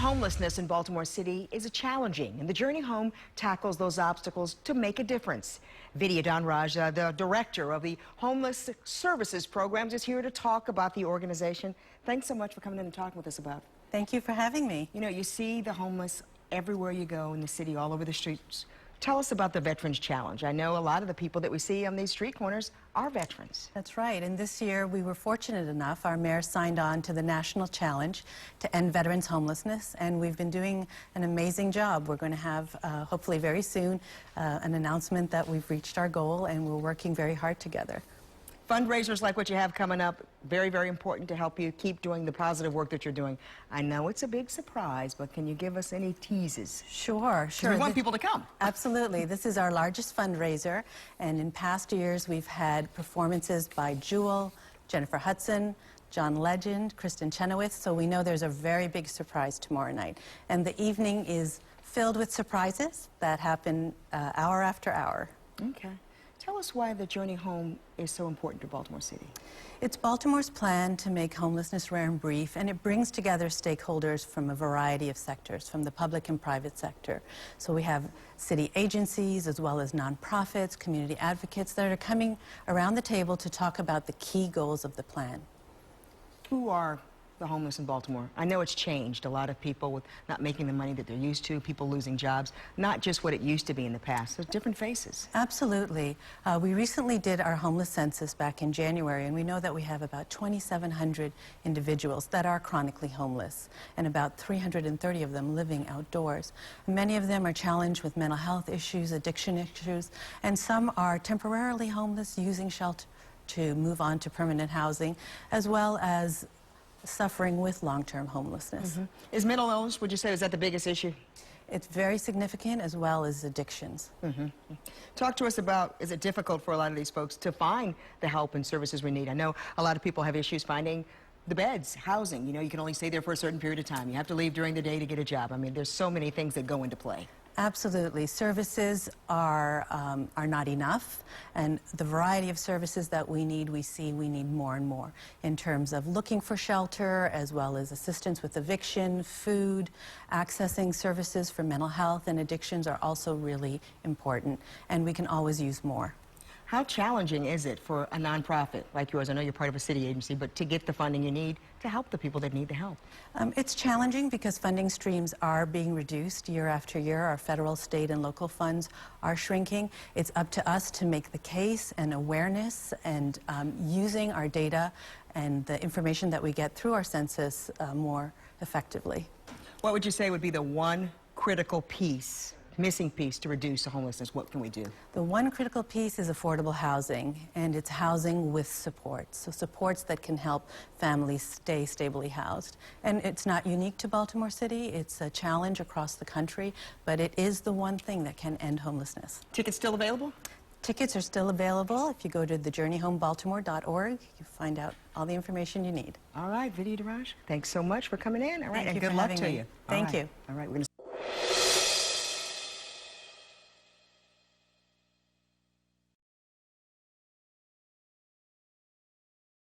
Homelessness in Baltimore City is challenging, and the Journey Home tackles those obstacles to make a difference. Vidya Donraja, the director of the Homeless Services Programs, is here to talk about the organization. Thanks so much for coming in and talking with us about it. Thank you for having me. You know, you see the homeless everywhere you go in the city, all over the streets. Tell us about the Veterans Challenge. I know a lot of the people that we see on these street corners are veterans. That's right, and this year we were fortunate enough, our mayor signed on to the national challenge to end veterans homelessness, and we've been doing an amazing job. We're going to have, hopefully very soon, an announcement that we've reached our goal, and we're working very hard together. Fundraisers like what you have coming up, very, very important to help you keep doing the positive work that you're doing. I know it's a big surprise, but can you give us any teases? Sure. We want people to come. Absolutely. This is our largest fundraiser, and in past years we've had performances by Jewel, Jennifer Hudson, John Legend, Kristen Chenoweth, so we know there's a very big surprise tomorrow night. And the evening is filled with surprises that happen hour after hour. Okay. Tell us why the Journey Home is so important to Baltimore City. It's Baltimore's plan to make homelessness rare and brief, and it brings together stakeholders from a variety of sectors, from the public and private sector. So we have city agencies as well as nonprofits, community advocates that are coming around the table to talk about the key goals of the plan. Who are the homeless in Baltimore? I know it's changed. A lot of people with not making the money that they're used to, people losing jobs, not just what it used to be in the past. There's different faces. Absolutely. We recently did our homeless census back in January, and we know that we have about 2,700 individuals that are chronically homeless, and about 330 of them living outdoors. Many of them are challenged with mental health issues, addiction issues, and some are temporarily homeless, using shelter to move on to permanent housing, as well as suffering with long-term homelessness. Is mental illness, would you say, is that the biggest issue? It's very significant, as well as addictions. Talk to us about, is it difficult for a lot of these folks to find the help and services we need? I know a lot of people have issues finding the beds, housing. You know, you can only stay there for a certain period of time. You have to leave during the day to get a job. I mean, there's so many things that go into play. Absolutely. Services are not enough, and the variety of services that we need more and more in terms of looking for shelter, as well as assistance with eviction, food, accessing services for mental health and addictions are also really important, and we can always use more. How challenging is it for a nonprofit like yours? I know you're part of a city agency, but to get the funding you need to help the people that need the help? It's challenging because funding streams are being reduced year after year. Our federal, state, and local funds are shrinking. It's up to us to make the case and awareness and using our data and the information that we get through our census more effectively. What would you say would be the one critical piece, missing piece to reduce the homelessness? What can we do? The one critical piece is affordable housing, and it's housing with supports. So supports that can help families stay stably housed. And it's not unique to Baltimore City. It's a challenge across the country, but it is the one thing that can end homelessness. Tickets still available? Tickets are still available. If you go to thejourneyhomebaltimore.org, you find out all the information you need. All right, Vidya Donraja, thanks so much for coming in. All right, Thank and you good for luck having to me. you. Thank you. All right, we're going to